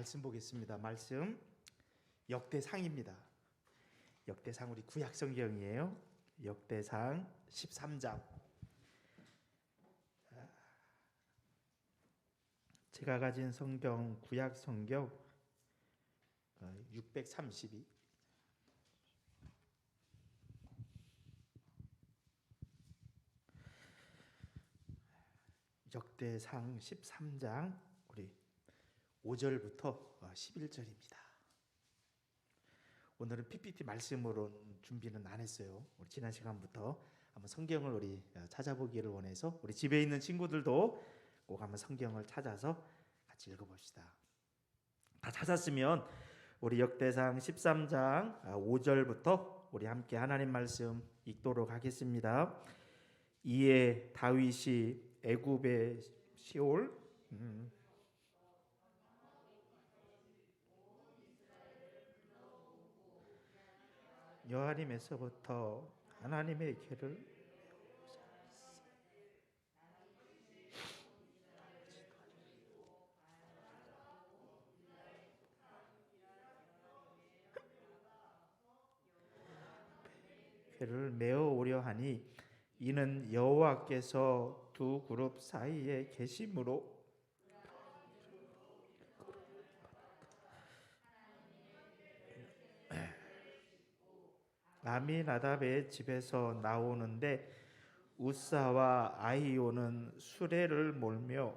말씀 보겠습니다. 말씀 역대상입니다. 역대상 우리 구약 성경이에요. 역대상 13장. 제가 가진 성경 구약 성경 632. 역대상 13장 우리 5절부터 11절입니다. 오늘은 PPT 말씀으로 준비는 안 했어요. 우리 지난 시간부터 한번 성경을 우리 찾아보기를 원해서 우리 집에 있는 친구들도 꼭 한번 성경을 찾아서 같이 읽어봅시다. 다 찾았으면 우리 역대상 13장 5절부터 우리 함께 하나님 말씀 읽도록 하겠습니다. 이에 다윗이 애굽의 시올 여호와님에서부터 하나님의 길을 메어 오려 하니 이는 여호와께서 두 그룹 사이에 계심으로 아미나답의 집에서 나오는데 우사와 아히오는 수레를 몰며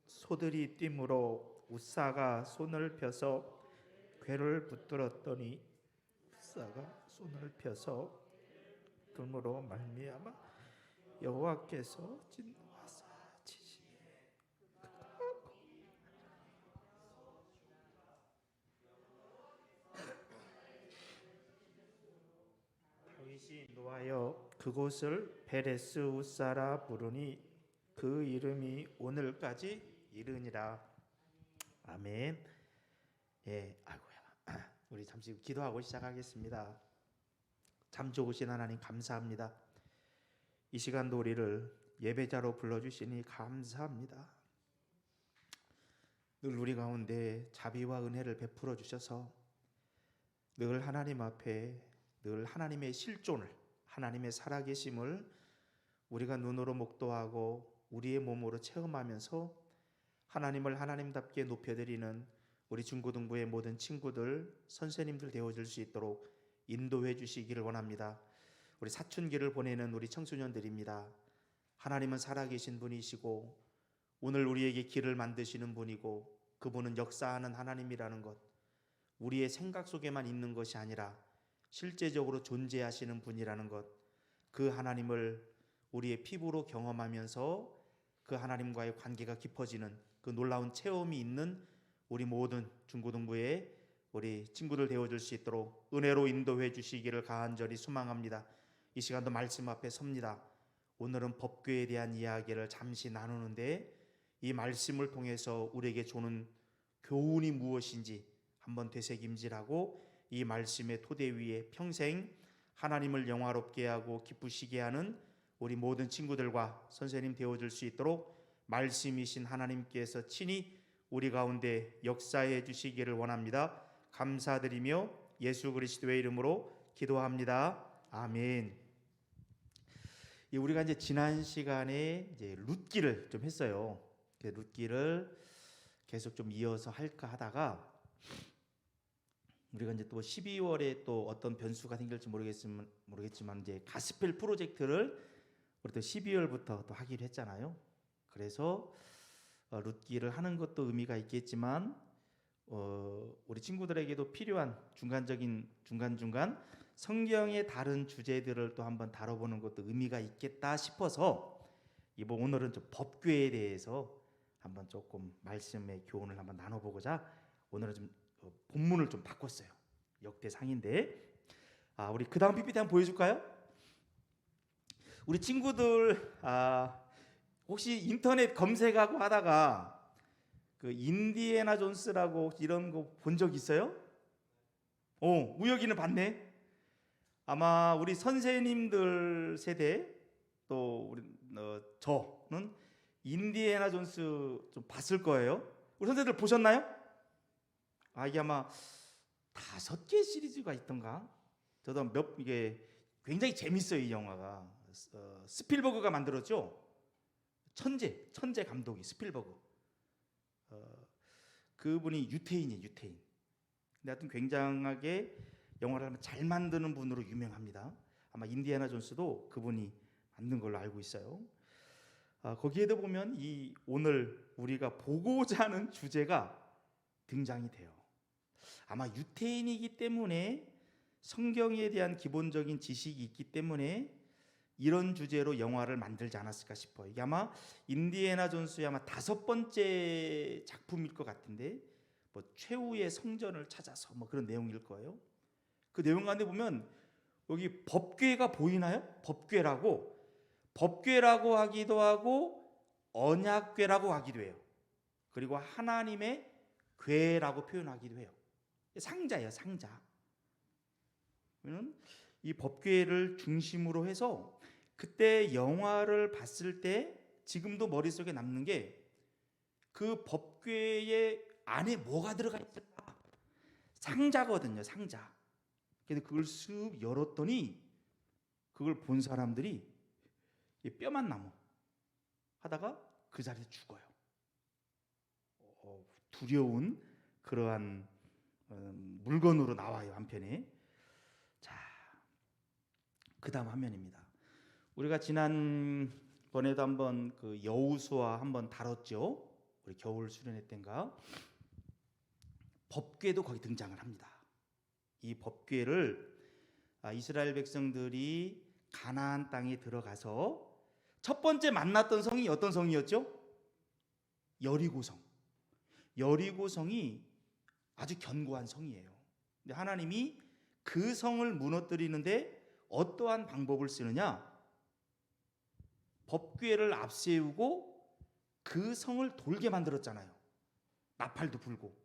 소들이 뛰므로 우사가 손을 펴서 괴를 붙들었더니 우사가 손을 펴서 들므로 말미암아 여호와께서 진노하사 치시매 다윗이 노하여 그곳을 베레스 우사라 부르니 그 이름이 오늘까지 이르니라. 아멘. 예, 아이고야. 우리 잠시 기도하고 시작하겠습니다. 참 좋으신 하나님 감사합니다. 이 시간도 우리를 예배자로 불러주시니 감사합니다. 늘 우리 가운데 자비와 은혜를 베풀어 주셔서 늘 하나님 앞에 늘 하나님의 실존을, 하나님의 살아계심을 우리가 눈으로 목도하고 우리의 몸으로 체험하면서 하나님을 하나님답게 높여드리는 우리 중고등부의 모든 친구들, 선생님들 되어줄 수 있도록 인도해 주시기를 원합니다. 우리 사춘기를 보내는 우리 청소년들입니다. 하나님은 살아계신 분이시고 오늘 우리에게 길을 만드시는 분이고 그분은 역사하는 하나님이라는 것, 우리의 생각 속에만 있는 것이 아니라 실제적으로 존재하시는 분이라는 것, 그 하나님을 우리의 피부로 경험하면서 그 하나님과의 관계가 깊어지는 그 놀라운 체험이 있는 우리 모든 중고등부의 우리 친구들 되어줄 수 있도록 은혜로 인도해 주시기를 간절히 소망합니다. 이 시간도 말씀 앞에 섭니다. 오늘은 법궤에 대한 이야기를 잠시 나누는데 이 말씀을 통해서 우리에게 주는 교훈이 무엇인지 한번 되새김질하고 이 말씀의 토대 위에 평생 하나님을 영화롭게 하고 기쁘시게 하는 우리 모든 친구들과 선생님 되어줄 수 있도록 말씀이신 하나님께서 친히 우리 가운데 역사해 주시기를 원합니다. 감사드리며 예수 그리스도의 이름으로 기도합니다. 아멘. 우리가 이제 지난 시간에 이제 룻기를 좀 했어요. 룻기를 계속 좀 이어서 할까 하다가 우리가 이제 또 12월에 또 어떤 변수가 생길지 모르겠지만 이제 가스펠 프로젝트를 우리 또 12월부터 또 하기로 했잖아요. 그래서 룻기를 하는 것도 의미가 있겠지만 우리 친구들에게도 필요한 중간중간 성경의 다른 주제들을 또 한번 다뤄보는 것도 의미가 있겠다 싶어서 오늘은 좀 법궤에 대해서 한번 조금 말씀의 교훈을 한번 나눠보고자 오늘은 좀 본문을 좀 바꿨어요. 역대상인데 우리 그 다음 PPT 한번 보여줄까요? 우리 친구들 혹시 인터넷 검색하고 하다가 그 인디애나 존스라고 혹시 이런 거 본 적 있어요? 우혁이는 봤네. 아마 우리 선생님들 세대 또 우리 저는 인디애나 존스 좀 봤을 거예요. 우리 선생님들 보셨나요? 이게 아마 5개 시리즈가 있던가. 저도 이게 굉장히 재밌어요, 이 영화가. 스필버그가 만들었죠. 천재 감독이 스필버그. 그분이 유태인이에요, 유태인. 근데 하여튼 굉장하게 영화를 잘 만드는 분으로 유명합니다. 아마 인디애나 존스도 그분이 만든 걸로 알고 있어요. 거기에도 보면 이 오늘 우리가 보고자 하는 주제가 등장이 돼요. 아마 유태인이기 때문에 성경에 대한 기본적인 지식이 있기 때문에 이런 주제로 영화를 만들지 않았을까 싶어요. 이게 아마 인디애나 존스의 아마 5번째 작품일 것 같은데, 뭐 최후의 성전을 찾아서 뭐 그런 내용일 거예요. 그 내용 가운데 보면 여기 법궤가 보이나요? 법궤라고 하기도 하고 언약궤라고 하기도 해요. 그리고 하나님의 궤라고 표현하기도 해요. 상자예요, 상자. 이 법궤를 중심으로 해서 그때 영화를 봤을 때 지금도 머릿속에 남는 게 그 법궤의 안에 뭐가 들어가 있을까? 상자거든요, 상자. 그래서 그걸 쓱 열었더니 그걸 본 사람들이 뼈만 남어 하다가 그 자리에 죽어요. 두려운 그러한 물건으로 나와요, 한편에. 자, 그 다음 화면입니다. 우리가 지난번에도 한번 그 여호수아 한번 다뤘죠. 우리 겨울 수련회 때인가. 법궤도 거기 등장을 합니다. 이 법궤를 이스라엘 백성들이 가나안 땅에 들어가서 첫 번째 만났던 성이 어떤 성이었죠? 여리고성. 여리고성이 아주 견고한 성이에요. 근데 하나님이 그 성을 무너뜨리는데 어떠한 방법을 쓰느냐? 법궤를 앞세우고 그 성을 돌게 만들었잖아요. 나팔도 불고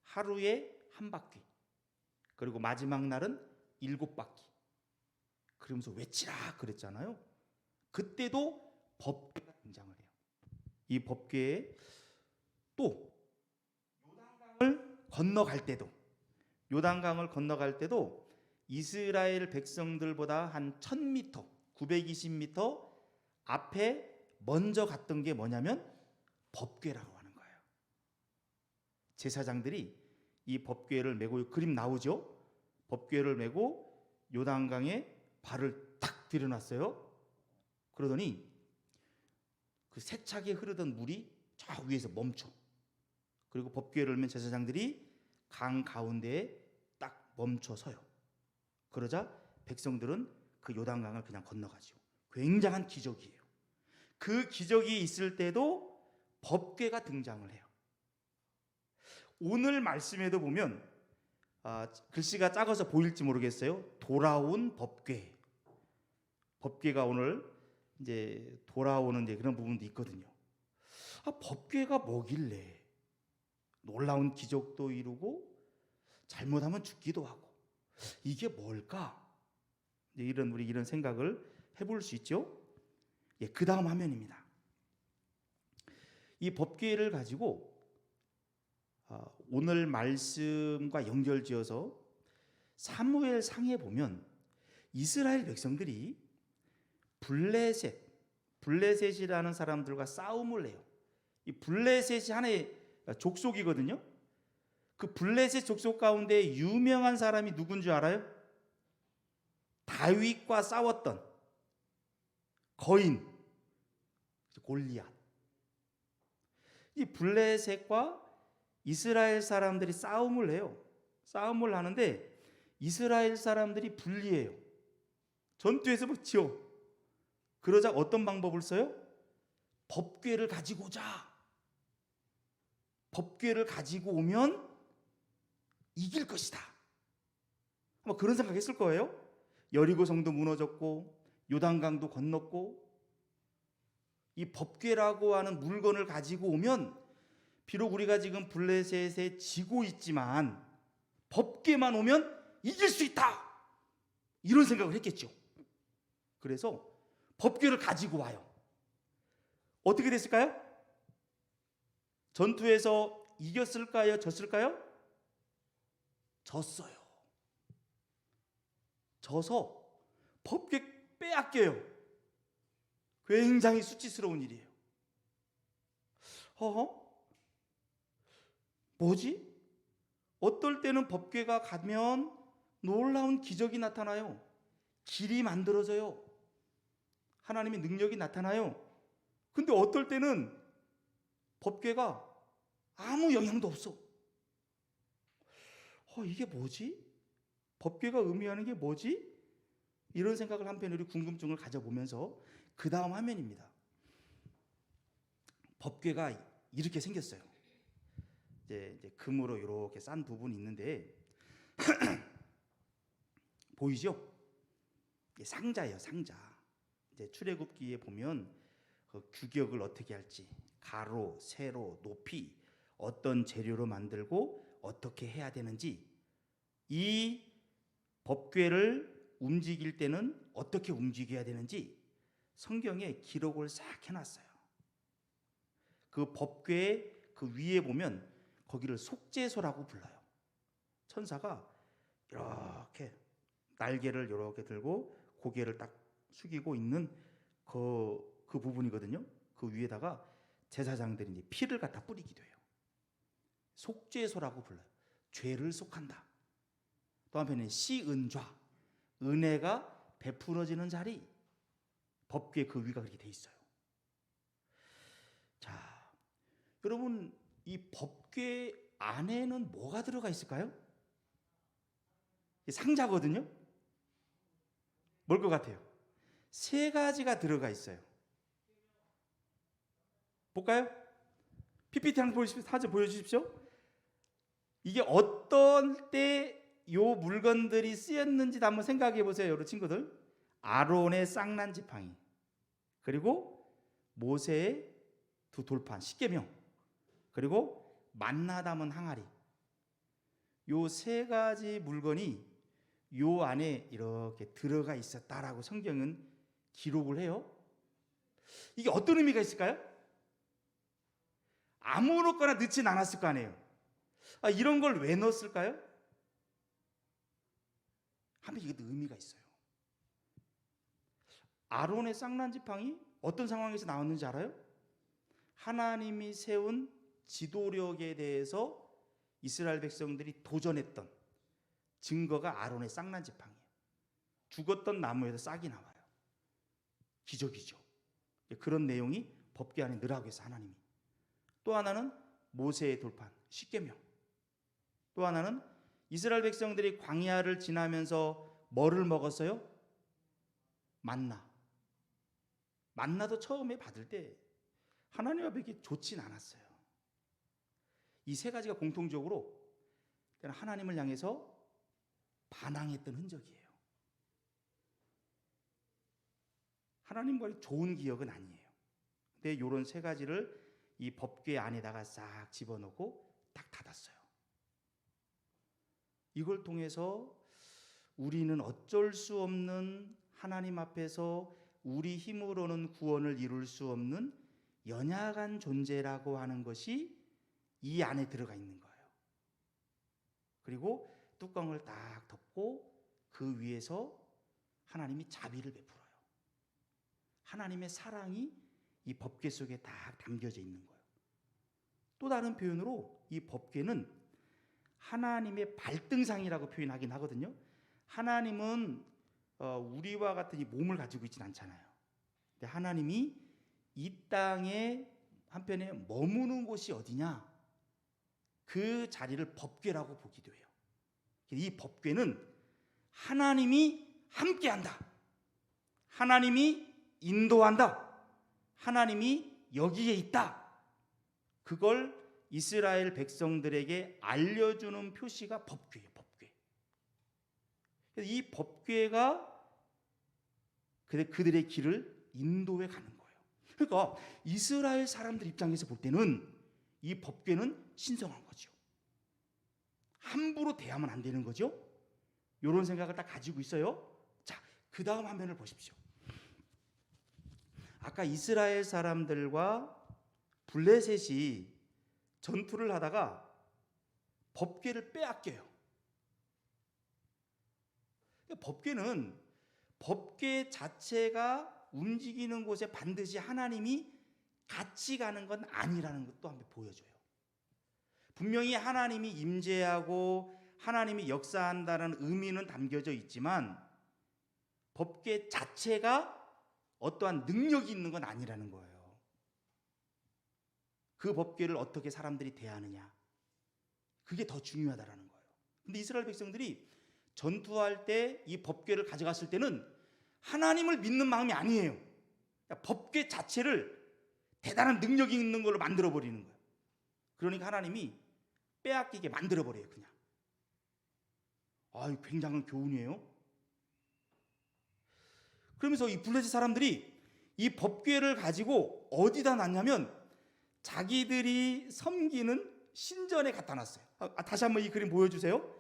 하루에 한 바퀴, 그리고 마지막 날은 7바퀴. 그러면서 외치라 그랬잖아요. 그때도 법궤가 등장을 해요. 이 법궤에 또 요단강을 건너갈 때도 이스라엘 백성들보다 한 1000m, 920m 앞에 먼저 갔던 게 뭐냐면 법궤라고 하는 거예요. 제사장들이 이 법궤를 메고, 그림 나오죠? 법궤를 메고 요단강에 발을 탁 들여놨어요. 그러더니 그 세차게 흐르던 물이 저 위에서 멈춰. 그리고 법궤를 맨 제사장들이 강 가운데에 딱 멈춰 서요. 그러자 백성들은 그 요단강을 그냥 건너가죠. 굉장한 기적이에요. 그 기적이 있을 때도 법궤가 등장을 해요. 오늘 말씀에도 보면 글씨가 작아서 보일지 모르겠어요. 돌아온 법궤. 법궤가 오늘 이제 돌아오는 그런 부분도 있거든요. 법궤가 뭐길래 놀라운 기적도 이루고 잘못하면 죽기도 하고 이게 뭘까? 우리 이런 생각을 해볼 수 있죠. 그 다음 화면입니다. 이 법궤를 가지고 오늘 말씀과 연결지어서 사무엘 상에 보면 이스라엘 백성들이 블레셋이라는 사람들과 싸움을 해요. 이 블레셋이 하나의 족속이거든요. 그 블레셋 족속 가운데 유명한 사람이 누군 줄 알아요? 다윗과 싸웠던 거인 골리앗. 이 블레셋과 이스라엘 사람들이 싸움을 해요. 싸움을 하는데 이스라엘 사람들이 불리해요. 전투에서 막 지어. 그러자 어떤 방법을 써요? 법궤를 가지고 오자. 법궤를 가지고 오면 이길 것이다. 아마 그런 생각했을 거예요. 여리고성도 무너졌고 요단강도 건넜고 이 법궤라고 하는 물건을 가지고 오면 비록 우리가 지금 블레셋에 지고 있지만 법궤만 오면 이길 수 있다, 이런 생각을 했겠죠. 그래서 법궤를 가지고 와요. 어떻게 됐을까요? 전투에서 이겼을까요? 졌을까요? 졌어요. 져서 법궤 빼앗겨요. 굉장히 수치스러운 일이에요. 뭐지? 어떨 때는 법궤가 가면 놀라운 기적이 나타나요. 길이 만들어져요. 하나님의 능력이 나타나요. 근데 어떨 때는 법궤가 아무 영향도 없어. 이게 뭐지? 법궤가 의미하는 게 뭐지? 이런 생각을 한편 우리 궁금증을 가져보면서 그 다음 화면입니다. 법궤가 이렇게 생겼어요. 이제 금으로 이렇게 싼 부분이 있는데 보이죠? 상자예요, 상자. 이제 출애굽기에 보면 그 규격을 어떻게 할지, 가로, 세로, 높이, 어떤 재료로 만들고 어떻게 해야 되는지, 이 법궤를 움직일 때는 어떻게 움직여야 되는지 성경에 기록을 싹 해놨어요. 그 법궤의 그 위에 보면 거기를 속죄소라고 불러요. 천사가 이렇게 날개를 이렇게 들고 고개를 딱 숙이고 있는 그 부분이거든요. 그 위에다가 제사장들이 이제 피를 갖다 뿌리기도 해요. 속죄소라고 불러요. 죄를 속한다. 또 한편에 시은좌, 은혜가 베풀어지는 자리, 법궤 그 위가 그렇게 돼 있어요. 자, 여러분, 이 법궤 안에는 뭐가 들어가 있을까요? 상자거든요. 뭘 것 같아요? 세 가지가 들어가 있어요. 볼까요? PPT 한번 사진 보여주십시오. 이게 어떤 때 요 물건들이 쓰였는지도 한번 생각해 보세요, 여러분 친구들. 아론의 쌍난 지팡이, 그리고 모세의 두 돌판, 십계명, 그리고 만나 담은 항아리. 요 세 가지 물건이 요 안에 이렇게 들어가 있었다라고 성경은 기록을 해요. 이게 어떤 의미가 있을까요? 아무렇거나 넣진 않았을 거 아니에요. 이런 걸 왜 넣었을까요? 하면 이게 의미가 있어요. 아론의 쌍난 지팡이 어떤 상황에서 나왔는지 알아요? 하나님이 세운 지도력에 대해서 이스라엘 백성들이 도전했던 증거가 아론의 쌍난 지팡이에요. 죽었던 나무에서 싹이 나와요. 기적이죠. 그런 내용이 법궤 안에 넣으라고 해서 하나님이. 또 하나는 모세의 돌판, 십계명. 또 하나는 이스라엘 백성들이 광야를 지나면서 뭐를 먹었어요? 만나. 만나도 처음에 받을 때 하나님 앞에 이렇게 좋진 않았어요. 이 세 가지가 공통적으로 하나님을 향해서 반항했던 흔적이에요. 하나님과 좋은 기억은 아니에요. 근데 이런 세 가지를 이 법궤 안에다가 싹 집어넣고 딱 닫았어요. 이걸 통해서 우리는 어쩔 수 없는, 하나님 앞에서 우리 힘으로는 구원을 이룰 수 없는 연약한 존재라고 하는 것이 이 안에 들어가 있는 거예요. 그리고 뚜껑을 딱 덮고 그 위에서 하나님이 자비를 베풀어요. 하나님의 사랑이 이 법궤 속에 딱 담겨져 있는 거예요. 또 다른 표현으로 이 법궤는 하나님의 발등상이라고 표현하긴 하거든요. 하나님은 우리와 같은 이 몸을 가지고 있진 않잖아요. 근데 하나님이 이 땅에 한편에 머무는 곳이 어디냐? 그 자리를 법궤라고 보기도 해요. 이 법궤는 하나님이 함께한다. 하나님이 인도한다. 하나님이 여기에 있다. 그걸 이스라엘 백성들에게 알려주는 표시가 법궤예요. 법궤. 이 법궤가 그들의 길을 인도해 가는 거예요. 그러니까 이스라엘 사람들 입장에서 볼 때는 이 법궤는 신성한 거죠. 함부로 대하면 안 되는 거죠. 이런 생각을 딱 가지고 있어요. 자, 그 다음 화면을 보십시오. 아까 이스라엘 사람들과 블레셋이 전투를 하다가 법궤를 빼앗겨요. 법궤는 법궤 자체가 움직이는 곳에 반드시 하나님이 같이 가는 건 아니라는 것도 한번 보여줘요. 분명히 하나님이 임재하고 하나님이 역사한다는 의미는 담겨져 있지만 법궤 자체가 어떠한 능력이 있는 건 아니라는 거예요. 그 법궤를 어떻게 사람들이 대하느냐, 그게 더 중요하다라는 거예요. 근데 이스라엘 백성들이 전투할 때 이 법궤를 가져갔을 때는 하나님을 믿는 마음이 아니에요. 법궤 자체를 대단한 능력이 있는 걸로 만들어 버리는 거예요. 그러니까 하나님이 빼앗기게 만들어 버려요. 그냥. 굉장한 교훈이에요. 그러면서 이 블레셋 사람들이 이 법궤를 가지고 어디다 놨냐면 자기들이 섬기는 신전에 갖다 놨어요. 다시 한번 이 그림 보여주세요.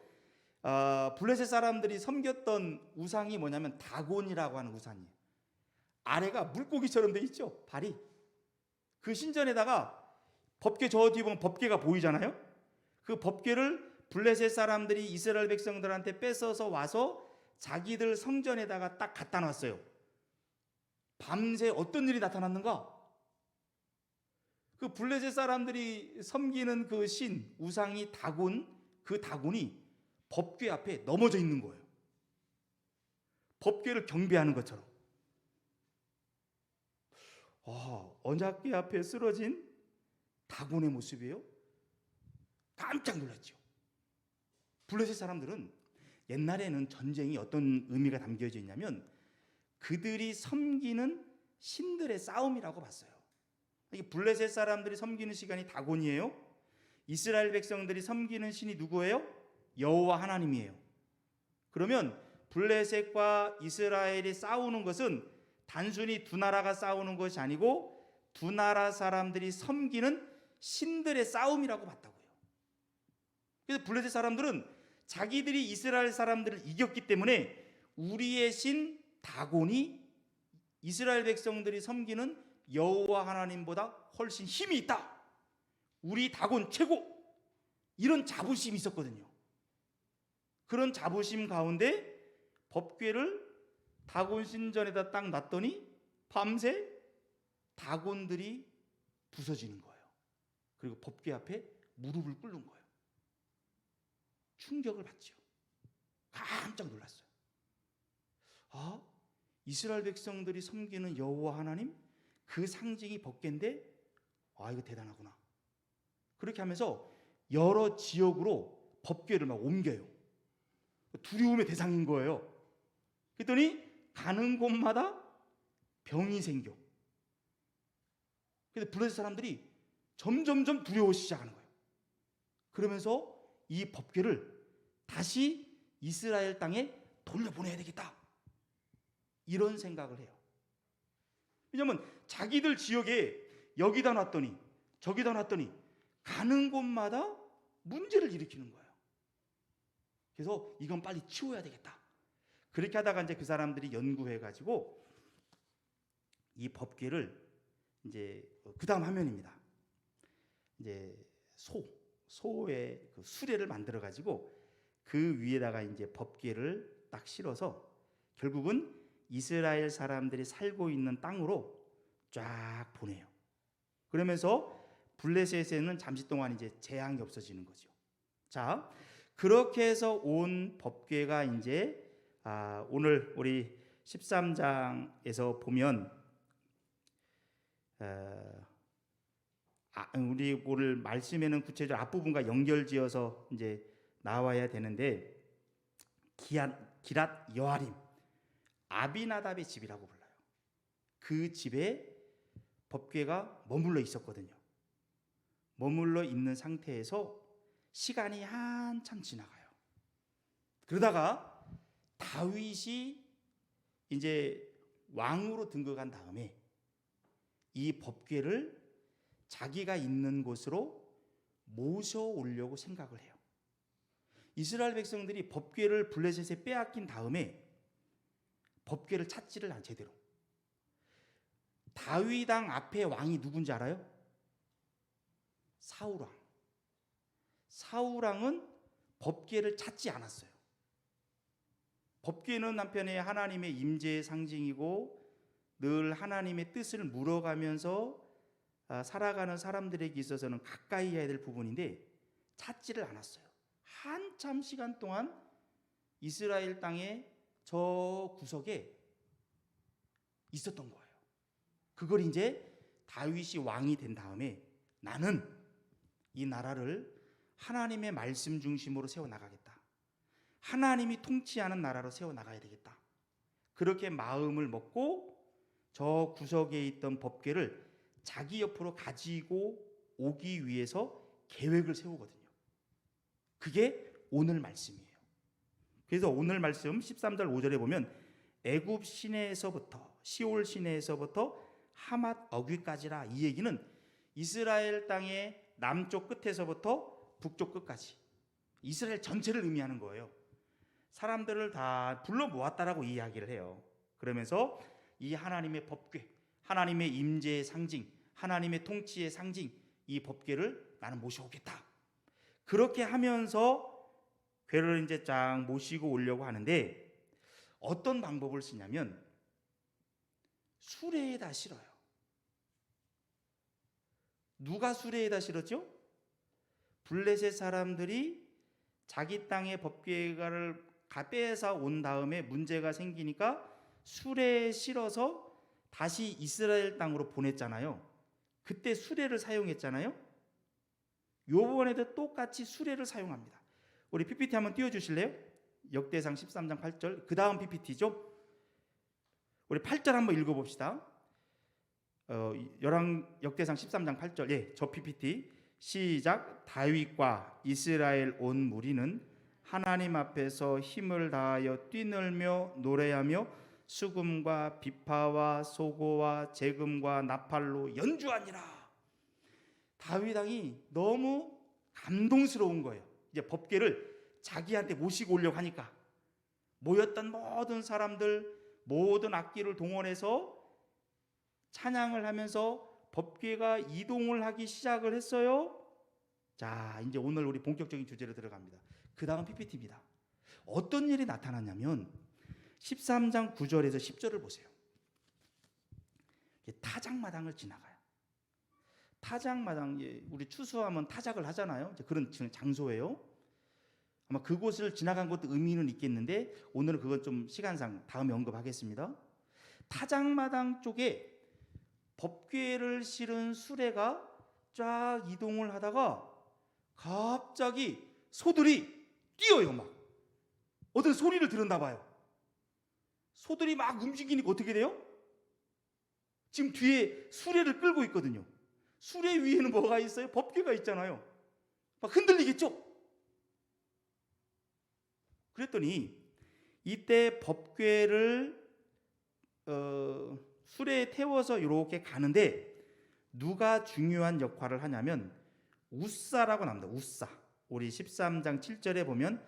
블레셋 사람들이 섬겼던 우상이 뭐냐면 다곤이라고 하는 우상이에요. 아래가 물고기처럼 돼 있죠, 발이. 그 신전에다가 법궤, 저 뒤에 보면 법궤가 보이잖아요. 그 법궤를 블레셋 사람들이 이스라엘 백성들한테 뺏어서 와서 자기들 성전에다가 딱 갖다 놨어요. 밤새 어떤 일이 나타났는가? 그 블레셋 사람들이 섬기는 그 신, 우상이 다곤, 그 다곤이 법궤 앞에 넘어져 있는 거예요. 법궤를 경배하는 것처럼. 언약궤 앞에 쓰러진 다곤의 모습이에요. 깜짝 놀랐죠. 블레셋 사람들은 옛날에는 전쟁이 어떤 의미가 담겨져 있냐면 그들이 섬기는 신들의 싸움이라고 봤어요. 블레셋 사람들이 섬기는 시간이 다곤이에요. 이스라엘 백성들이 섬기는 신이 누구예요? 여호와 하나님이에요. 그러면 블레셋과 이스라엘이 싸우는 것은 단순히 두 나라가 싸우는 것이 아니고 두 나라 사람들이 섬기는 신들의 싸움이라고 봤다고요. 그래서 블레셋 사람들은 자기들이 이스라엘 사람들을 이겼기 때문에 우리의 신 다곤이 이스라엘 백성들이 섬기는 여호와 하나님보다 훨씬 힘이 있다. 우리 다곤 최고. 이런 자부심이 있었거든요. 그런 자부심 가운데 법궤를 다곤 신전에다 딱 놨더니 밤새 다곤들이 부서지는 거예요. 그리고 법궤 앞에 무릎을 꿇는 거예요. 충격을 받죠. 깜짝 놀랐어요. 이스라엘 백성들이 섬기는 여호와 하나님, 그 상징이 법궤인데 이거 대단하구나. 그렇게 하면서 여러 지역으로 법궤를 막 옮겨요. 두려움의 대상인 거예요. 그랬더니 가는 곳마다 병이 생겨. 그래서 블레셋 사람들이 점점점 두려워지기 시작하는 거예요. 그러면서 이 법궤를 다시 이스라엘 땅에 돌려보내야 되겠다. 이런 생각을 해요. 왜냐하면 자기들 지역에 여기다 놨더니 저기다 놨더니 가는 곳마다 문제를 일으키는 거예요. 그래서 이건 빨리 치워야 되겠다. 그렇게 하다가 이제 그 사람들이 연구해가지고 이 법궤를 이제 그 다음 화면입니다. 이제 소의 그 수레를 만들어 가지고 그 위에다가 이제 법궤를 딱 실어서 결국은 이스라엘 사람들이 살고 있는 땅으로 쫙 보내요. 그러면서 블레셋에는 잠시 동안 이제 재앙이 없어지는 거죠. 자, 그렇게 해서 온 법궤가 이제 오늘 우리 13장에서 보면 우리 오늘 말씀에는 구체적으로 앞부분과 연결지어서 이제 나와야 되는데 기랏 여아림 아비나답의 집이라고 불러요. 그 집에 법궤가 머물러 있었거든요. 머물러 있는 상태에서 시간이 한참 지나가요. 그러다가 다윗이 이제 왕으로 등극한 다음에 이 법궤를 자기가 있는 곳으로 모셔오려고 생각을 해요. 이스라엘 백성들이 법궤를 블레셋에 빼앗긴 다음에 법궤를 찾지를 않 제대로. 다윗 왕 앞에 왕이 누군지 알아요? 사울 왕. 사울 왕은 법궤를 찾지 않았어요. 법궤는 한편에 하나님의 임재의 상징이고 늘 하나님의 뜻을 물어가면서 살아가는 사람들에게 있어서는 가까이 해야 될 부분인데 찾지를 않았어요. 한참 시간 동안 이스라엘 땅의 저 구석에 있었던 거예요. 그걸 이제 다윗이 왕이 된 다음에 나는 이 나라를 하나님의 말씀 중심으로 세워나가겠다. 하나님이 통치하는 나라로 세워나가야 되겠다. 그렇게 마음을 먹고 저 구석에 있던 법궤를 자기 옆으로 가지고 오기 위해서 계획을 세우거든요. 그게 오늘 말씀이에요. 그래서 오늘 말씀 13절 5절에 보면 애굽 시내에서부터 시올 시내에서부터 하맛 어귀까지라, 이 얘기는 이스라엘 땅의 남쪽 끝에서부터 북쪽 끝까지 이스라엘 전체를 의미하는 거예요. 사람들을 다 불러 모았다라고 이야기를 해요. 그러면서 이 하나님의 법궤, 하나님의 임재의 상징, 하나님의 통치의 상징, 이 법궤를 나는 모셔오겠다. 그렇게 하면서 궤를 이제 쫙 모시고 오려고 하는데 어떤 방법을 쓰냐면 수레에다 실어요. 누가 수레에다 실었죠? 블레셋 사람들이 자기 땅의 법궤를 빼앗아 온 다음에 문제가 생기니까 수레에 실어서 다시 이스라엘 땅으로 보냈잖아요. 그때 수레를 사용했잖아요. 요번에도 똑같이 수레를 사용합니다. 우리 PPT 한번 띄워주실래요? 역대상 13장 8절, 그 다음 PPT죠. 우리 8절 한번 읽어봅시다. 역대상 13장 8절, 예, 저 PPT 시작. 다윗과 이스라엘 온 무리는 하나님 앞에서 힘을 다하여 뛰놀며 노래하며 수금과 비파와 소고와 제금과 나팔로 연주하니라. 다윗 왕이 너무 감동스러운 거예요. 이제 법궤를 자기한테 모시고 오려고 하니까 모였던 모든 사람들, 모든 악기를 동원해서 찬양을 하면서 법궤가 이동을 하기 시작을 했어요. 자, 이제 오늘 우리 본격적인 주제로 들어갑니다. 그 다음 PPT입니다. 어떤 일이 나타났냐면 13장 9절에서 10절을 보세요. 타작마당을 지나가요. 타작마당, 우리 추수하면 타작을 하잖아요. 그런 장소예요. 아마 그곳을 지나간 것도 의미는 있겠는데 오늘은 그건 좀 시간상 다음에 언급하겠습니다. 타작마당 쪽에 법궤를 실은 수레가 쫙 이동을 하다가 갑자기 소들이 뛰어요. 막 어떤 소리를 들었나 봐요. 소들이 막 움직이니까 어떻게 돼요? 지금 뒤에 수레를 끌고 있거든요. 수레 위에는 뭐가 있어요? 법궤가 있잖아요. 막 흔들리겠죠? 그랬더니 이때 법궤를 수레에 태워서 이렇게 가는데 누가 중요한 역할을 하냐면 우사라고 나옵니다. 우사. 우리 13장 7절에 보면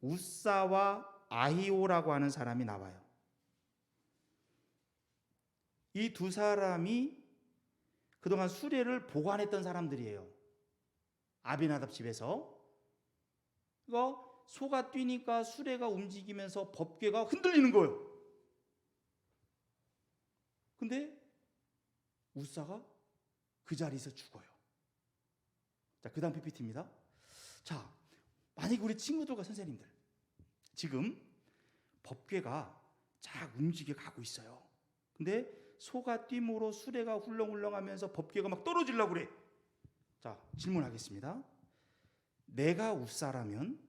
우사와 아히오라고 하는 사람이 나와요. 이 두 사람이 그동안 수레를 보관했던 사람들이에요. 아비나답 집에서. 그러니까 소가 뛰니까 수레가 움직이면서 법궤가 흔들리는 거예요. 근데 우사가 그 자리에서 죽어요. 자, 그 다음 PPT입니다. 자, 만약에 우리 친구들과 선생님들 지금 법궤가 쫙 움직여 가고 있어요. 근데 소가 뛰므로 수레가 훌렁훌렁하면서 법궤가 막 떨어지려고 그래. 자, 질문하겠습니다. 내가 우사라면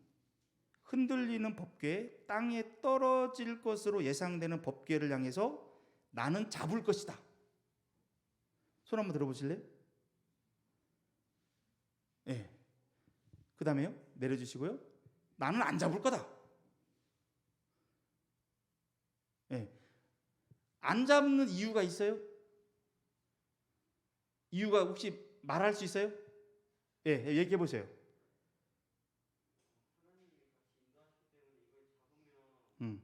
흔들리는 법궤, 땅에 떨어질 것으로 예상되는 법궤를 향해서 나는 잡을 것이다. 손 한번 들어보실래요? 네. 그 다음에요. 내려주시고요. 나는 안 잡을 거다. 네. 안 잡는 이유가 있어요? 이유가 혹시 말할 수 있어요? 예, 얘기해 보세요. 음,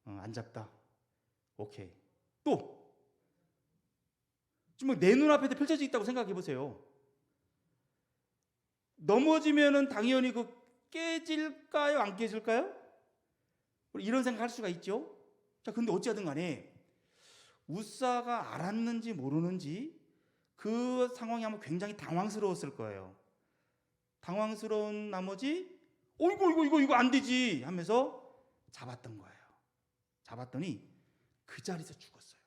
어, 안 잡다. 오케이. 또 지금 내 눈앞에 펼쳐져 있다고 생각해 보세요. 넘어지면은 당연히 그 깨질까요? 안 깨질까요? 이런 생각할 수가 있죠. 자, 근데 어찌하든 간에 우사가 알았는지 모르는지 그 상황이 아마 굉장히 당황스러웠을 거예요. 당황스러운 나머지 이거 안 되지 하면서 잡았던 거예요. 잡았더니 그 자리에서 죽었어요.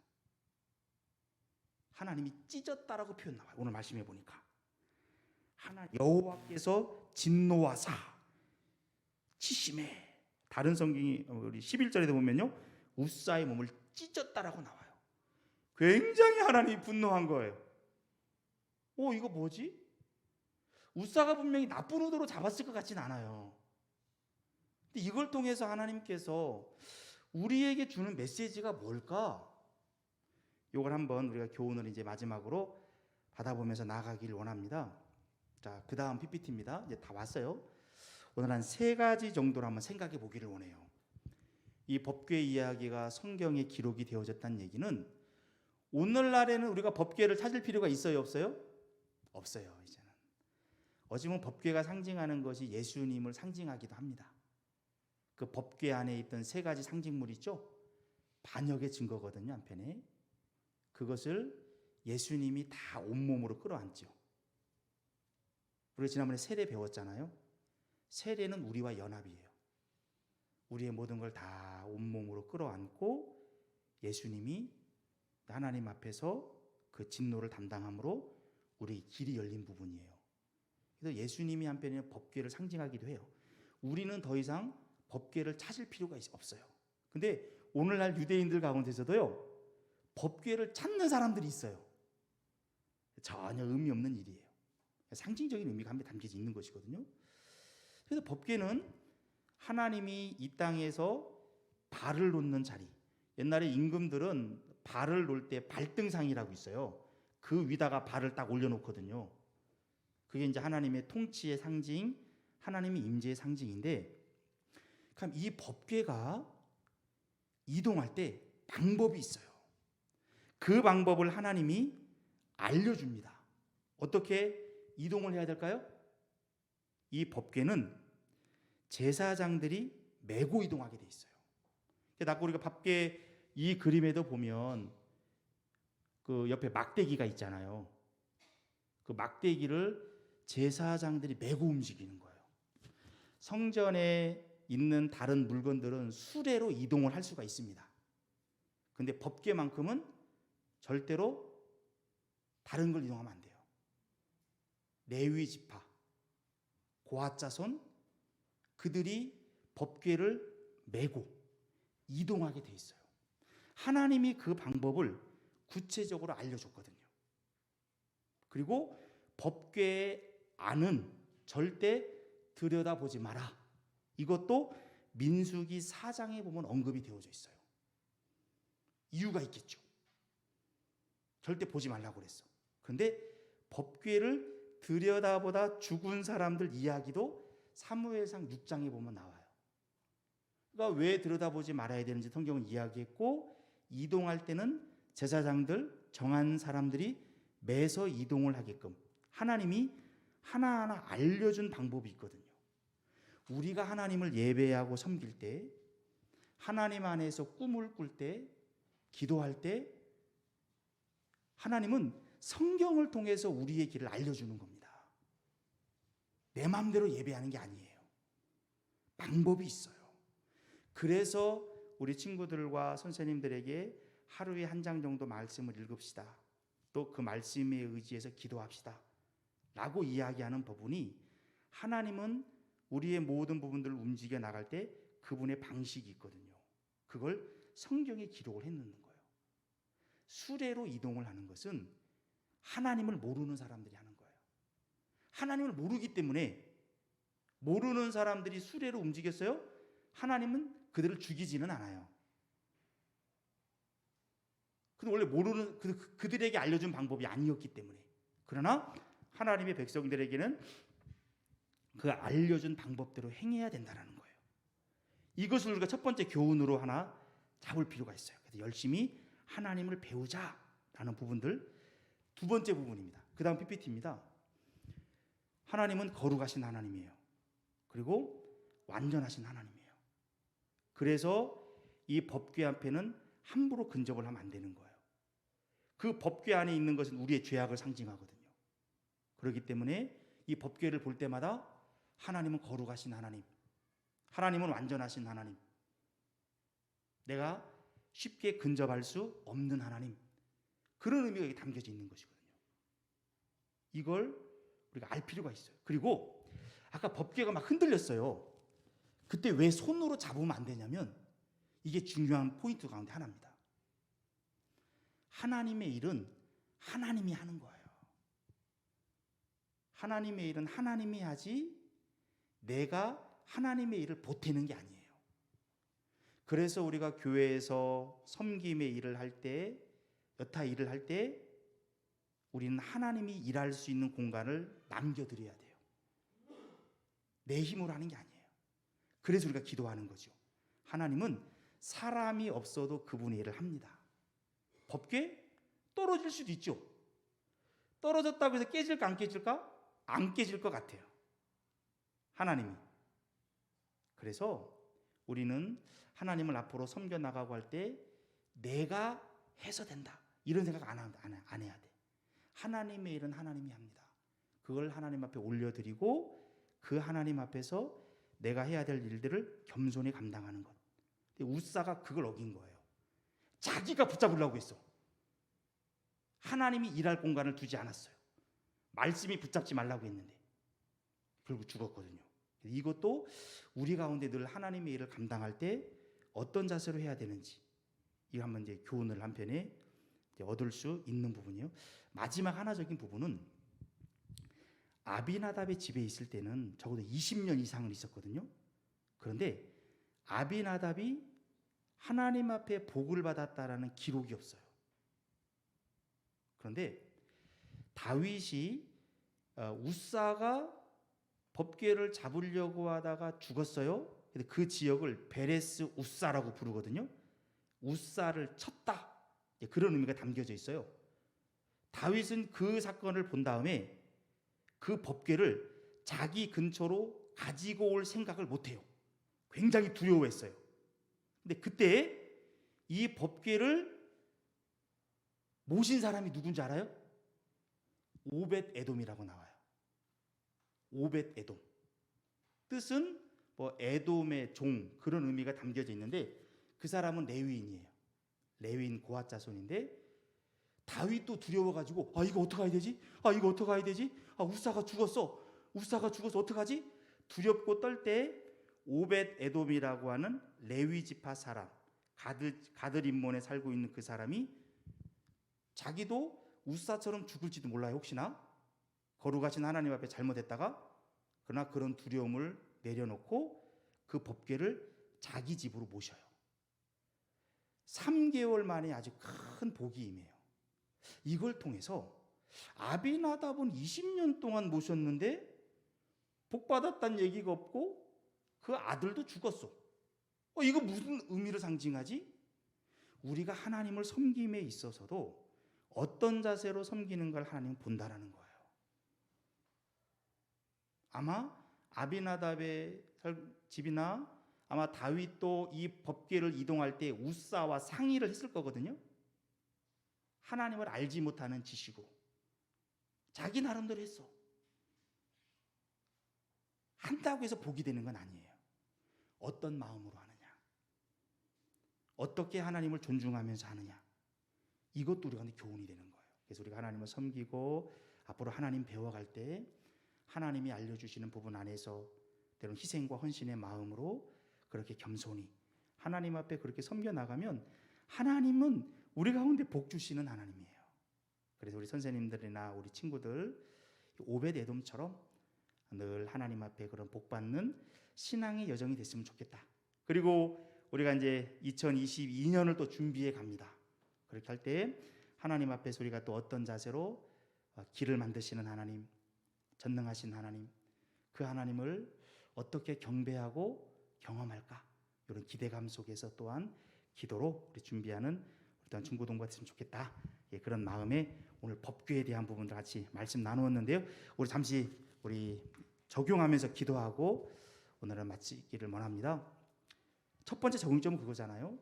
하나님이 찢었다라고 표현 나와요. 오늘 말씀해 보니까 여호와께서 진노하사 치심해. 다른 성경이 우리 11절에 보면요, 우사의 몸을 찢었다라고 나와요. 굉장히 하나님이 분노한 거예요. 이거 뭐지? 우사가 분명히 나쁜 의도로 잡았을 것 같진 않아요. 근데 이걸 통해서 하나님께서 우리에게 주는 메시지가 뭘까? 이걸 한번 우리가 교훈을 이제 마지막으로 받아보면서 나아가기를 원합니다. 자, 그 다음 PPT입니다. 이제 다 왔어요. 오늘 한 3가지 정도로 한번 생각해 보기를 원해요. 이 법궤 이야기가 성경에 기록이 되어졌다는 얘기는 오늘날에는 우리가 법궤를 찾을 필요가 있어요, 없어요? 없어요. 이제는 어찌 보면 법궤가 상징하는 것이 예수님을 상징하기도 합니다. 그 법궤 안에 있던 3가지 상징물 있죠? 반역의 증거거든요, 한편에. 그것을 예수님이 다 온몸으로 끌어안죠. 우리가 지난번에 세례 배웠잖아요. 세례는 우리와 연합이에요. 우리의 모든 걸 다 온몸으로 끌어안고 예수님이 하나님 앞에서 그 진노를 담당함으로 우리 길이 열린 부분이에요. 그래서 예수님이 한편에는 법궤를 상징하기도 해요. 우리는 더 이상 법궤를 찾을 필요가 없어요. 근데 오늘날 유대인들 가운데서도요, 법궤를 찾는 사람들이 있어요. 전혀 의미 없는 일이에요. 상징적인 의미가 한데 담겨져 있는 것이거든요. 그래서 법궤는 하나님이 이 땅에서 발을 놓는 자리. 옛날에 임금들은 발을 놓을 때 발등상이라고 있어요. 그 위다가 발을 딱 올려놓거든요. 그게 이제 하나님의 통치의 상징, 하나님의 임재의 상징인데, 그럼 이 법궤가 이동할 때 방법이 있어요. 그 방법을 하나님이 알려줍니다. 어떻게 이동을 해야 될까요? 이 법궤는 제사장들이 메고 이동하게 돼 있어요. 아까 우리가 법궤 이 그림에도 보면 그 옆에 막대기가 있잖아요. 그 막대기를 제사장들이 메고 움직이는 거예요. 성전에 있는 다른 물건들은 수레로 이동을 할 수가 있습니다. 근데 법궤만큼은 절대로 다른 걸 이동하면 안 돼요. 레위 지파, 고핫 자손, 그들이 법궤를 메고 이동하게 돼 있어요. 하나님이 그 방법을 구체적으로 알려줬거든요. 그리고 법궤의 안은 절대 들여다보지 마라. 이것도 민수기 4장에 보면 언급이 되어져 있어요. 이유가 있겠죠. 절대 보지 말라고 그랬어. 그런데 법궤를 들여다보다 죽은 사람들 이야기도 사무엘상 6장에 보면 나와요. 그러니까 왜 들여다보지 말아야 되는지 성경은 이야기했고, 이동할 때는 제사장들, 정한 사람들이 매서 이동을 하게끔 하나님이 하나하나 알려준 방법이 있거든요. 우리가 하나님을 예배하고 섬길 때, 하나님 안에서 꿈을 꿀 때, 기도할 때, 하나님은 성경을 통해서 우리의 길을 알려주는 겁니다. 내 마음대로 예배하는 게 아니에요. 방법이 있어요. 그래서 우리 친구들과 선생님들에게 하루에 1장 정도 말씀을 읽읍시다. 또 그 말씀에 의지해서 기도합시다. 라고 이야기하는 부분이, 하나님은 우리의 모든 부분들을 움직여 나갈 때 그분의 방식이 있거든요. 그걸 성경에 기록을 해놓는 거예요. 수레로 이동을 하는 것은 하나님을 모르는 사람들이 하는 거예요. 하나님을 모르기 때문에, 모르는 사람들이 수레로 움직였어요. 하나님은 그들을 죽이지는 않아요. 근데 원래 모르는 그들에게 알려준 방법이 아니었기 때문에. 그러나 하나님의 백성들에게는 그 알려준 방법대로 행해야 된다는 거예요. 이것을 우리가 첫 번째 교훈으로 하나 잡을 필요가 있어요. 그래서 열심히 하나님을 배우자라는 부분들. 두 번째 부분입니다. 그 다음 PPT입니다. 하나님은 거룩하신 하나님이에요. 그리고 완전하신 하나님이에요. 그래서 이 법궤 앞에는 함부로 근접을 하면 안 되는 거예요. 그 법궤 안에 있는 것은 우리의 죄악을 상징하거든요. 그렇기 때문에 이 법궤를 볼 때마다 하나님은 거룩하신 하나님, 하나님은 완전하신 하나님, 내가 쉽게 근접할 수 없는 하나님, 그런 의미가 여기 담겨져 있는 것이거든요. 이걸 우리가 알 필요가 있어요. 그리고 아까 법궤가 막 흔들렸어요. 그때 왜 손으로 잡으면 안 되냐면 이게 중요한 포인트 가운데 하나입니다. 하나님의 일은 하나님이 하는 거예요. 하나님의 일은 하나님이 하지 내가 하나님의 일을 보태는 게 아니에요. 그래서 우리가 교회에서 섬김의 일을 할 때, 여타 일을 할 때 우리는 하나님이 일할 수 있는 공간을 남겨드려야 돼요. 내 힘으로 하는 게 아니에요. 그래서 우리가 기도하는 거죠. 하나님은 사람이 없어도 그분의 일을 합니다. 법궤 떨어질 수도 있죠. 떨어졌다고 해서 깨질까 안 깨질까? 안 깨질 것 같아요. 하나님이. 그래서 우리는 하나님을 앞으로 섬겨 나가고 할 때 내가 해서 된다 이런 생각 안 해야 돼. 하나님의 일은 하나님이 합니다. 그걸 하나님 앞에 올려드리고 그 하나님 앞에서 내가 해야 될 일들을 겸손히 감당하는 것. 근데 웃사가 그걸 어긴 거예요. 자기가 붙잡으려고 했어. 하나님이 일할 공간을 두지 않았어요. 말씀이 붙잡지 말라고 했는데 결국 죽었거든요. 이것도 우리 가운데 늘 하나님의 일을 감당할 때 어떤 자세로 해야 되는지 이거 한번 이제 교훈을 한편에 얻을 수 있는 부분이요. 마지막 하나적인 부분은 아비나답의 집에 있을 때는 적어도 20년 이상은 있었거든요. 그런데 아비나답이 하나님 앞에 복을 받았다라는 기록이 없어요. 그런데 다윗이 웃사가 법궤를 잡으려고 하다가 죽었어요. 근데 그 지역을 베레스 웃사라고 부르거든요. 웃사를 쳤다. 그런 의미가 담겨져 있어요. 다윗은 그 사건을 본 다음에 그 법궤를 자기 근처로 가지고 올 생각을 못해요. 굉장히 두려워했어요. 근데 그때 이 법궤를 모신 사람이 누군지 알아요? 오벳 에돔이라고 나와요. 오벳 에돔. 뜻은 뭐 에돔의 종 그런 의미가 담겨져 있는데 그 사람은 레위인이에요. 레위인 고핫 자손인데 다윗도 두려워가지고 이거 어떡해야 되지? 이거 어떡해야 되지? 웃사가 죽었어. 웃사가 죽어서 어떡하지? 두렵고 떨 때 오벳 에돔이라고 하는 레위 지파 사람 가들 인몬에 살고 있는 그 사람이 자기도 웃사처럼 죽을지도 몰라요. 혹시나 거룩하신 하나님 앞에 잘못했다가 그러나 그런 두려움을 내려놓고 그 법궤를 자기 집으로 모셔요. 3개월 만에 아주 큰 복이 임해요. 이걸 통해서 아비나답은 20년 동안 모셨는데 복 받았다는 얘기가 없고 그 아들도 죽었어. 이거 무슨 의미를 상징하지? 우리가 하나님을 섬김에 있어서도 어떤 자세로 섬기는 걸 하나님은 본다라는 거예요. 아마 아비나답의 집이나 아마 다윗도 이 법궤를 이동할 때 웃사와 상의를 했을 거거든요. 하나님을 알지 못하는 짓이고 자기 나름대로 했어. 한다고 해서 복이 되는 건 아니에요. 어떤 마음으로 하느냐, 어떻게 하나님을 존중하면서 하느냐, 이것도 우리가 교훈이 되는 거예요. 그래서 우리가 하나님을 섬기고 앞으로 하나님 배워갈 때 하나님이 알려주시는 부분 안에서 때로는 희생과 헌신의 마음으로 그렇게 겸손히 하나님 앞에 그렇게 섬겨 나가면 하나님은 우리 가운데 복 주시는 하나님이에요. 그래서 우리 선생님들이나 우리 친구들 오벳 에돔처럼 늘 하나님 앞에 그런 복 받는 신앙의 여정이 됐으면 좋겠다. 그리고 우리가 이제 2022년을 또 준비해 갑니다. 그렇게 할 때 하나님 앞에서 우리가 또 어떤 자세로 길을 만드시는 하나님, 전능하신 하나님, 그 하나님을 어떻게 경배하고 경험할까? 이런 기대감 속에서 또한 기도로 우리 준비하는 어떤 중고동부가 됐으면 좋겠다. 예, 그런 마음에 오늘 법궤에 대한 부분들 같이 말씀 나누었는데요. 우리 잠시 우리 적용하면서 기도하고 오늘은 마치기를 원합니다. 첫 번째 적용점은 그거잖아요.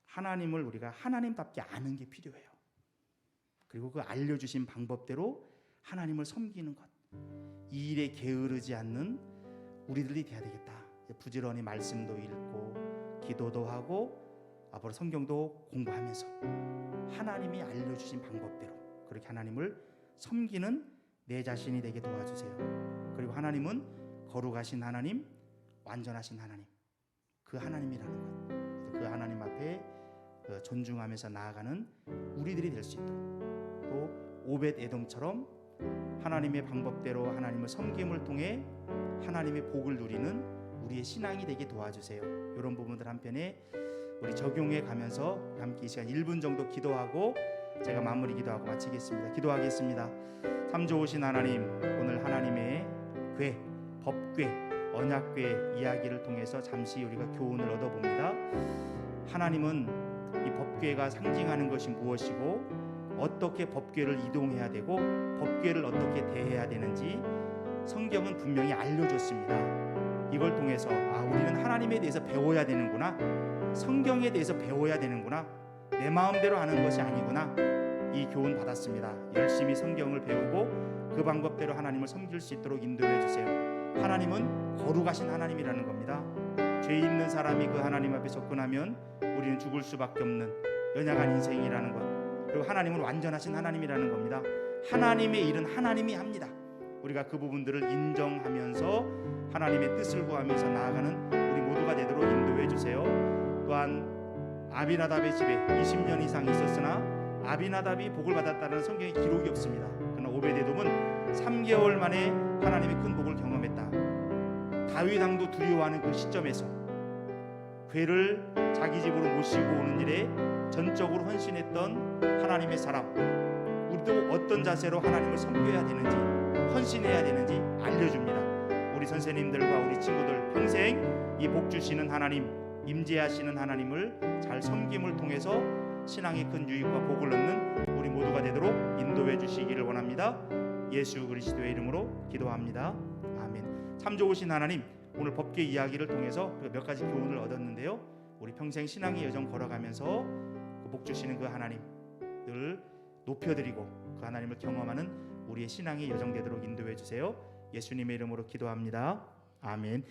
하나님을 우리가 하나님답게 아는 게 필요해요. 그리고 그 알려주신 방법대로 하나님을 섬기는 것, 이 일에 게으르지 않는 우리들이 돼야 되겠다. 부지런히 말씀도 읽고 기도도 하고 앞으로 성경도 공부하면서 하나님이 알려주신 방법대로 그렇게 하나님을 섬기는 내 자신이 되게 도와주세요. 그리고 하나님은 거룩하신 하나님, 완전하신 하나님, 그 하나님이라는 것, 그 하나님 앞에 존중하면서 나아가는 우리들이 될 수 있도록, 또 오벳 에돔처럼 하나님의 방법대로 하나님을 섬김을 통해 하나님의 복을 누리는 우리의 신앙이 되게 도와주세요. 이런 부분들 한편에 우리 적용해 가면서 함께 이 시간 1분 정도 기도하고 제가 마무리 기도하고 마치겠습니다. 기도하겠습니다. 참 좋으신 하나님, 오늘 하나님의 궤, 법궤, 언약궤 이야기를 통해서 잠시 우리가 교훈을 얻어봅니다. 하나님은 이 법궤가 상징하는 것이 무엇이고 어떻게 법궤를 이동해야 되고 법궤를 어떻게 대해야 되는지 성경은 분명히 알려줬습니다. 이걸 통해서 우리는 하나님에 대해서 배워야 되는구나, 성경에 대해서 배워야 되는구나, 내 마음대로 하는 것이 아니구나, 이 교훈 받았습니다. 열심히 성경을 배우고 그 방법대로 하나님을 섬길 수 있도록 인도해 주세요. 하나님은 거룩하신 하나님이라는 겁니다. 죄 있는 사람이 그 하나님 앞에 접근하면 우리는 죽을 수밖에 없는 연약한 인생이라는 것, 그리고 하나님은 완전하신 하나님이라는 겁니다. 하나님의 일은 하나님이 합니다. 우리가 그 부분들을 인정하면서 하나님의 뜻을 구하면서 나아가는 우리 모두가 되도록 인도해 주세요. 또한 아비나답의 집에 20년 이상 있었으나 아비나답이 복을 받았다는 성경에 기록이 없습니다. 그러나 오벳에돔은 3개월 만에 하나님의 큰 복을 경험했다. 다윗 왕도 두려워하는 그 시점에서 궤를 자기 집으로 모시고 오는 일에 전적으로 헌신했던 하나님의 사람, 우리도 어떤 자세로 하나님을 섬겨야 되는지, 헌신해야 되는지 알려줍니다. 우리 선생님들과 우리 친구들 평생 이 복 주시는 하나님, 임재하시는 하나님을 잘 섬김을 통해서 신앙의 큰 유익과 복을 얻는 우리 모두가 되도록 인도해 주시기를 원합니다. 예수 그리스도의 이름으로 기도합니다. 아멘. 참 좋으신 하나님, 오늘 법궤 이야기를 통해서 몇 가지 교훈을 얻었는데요. 우리 평생 신앙의 여정 걸어가면서 그 복 주시는 그 하나님 늘 높여드리고 그 하나님을 경험하는 우리의 신앙의 여정 되도록 인도해 주세요. 예수님의 이름으로 기도합니다. 아멘.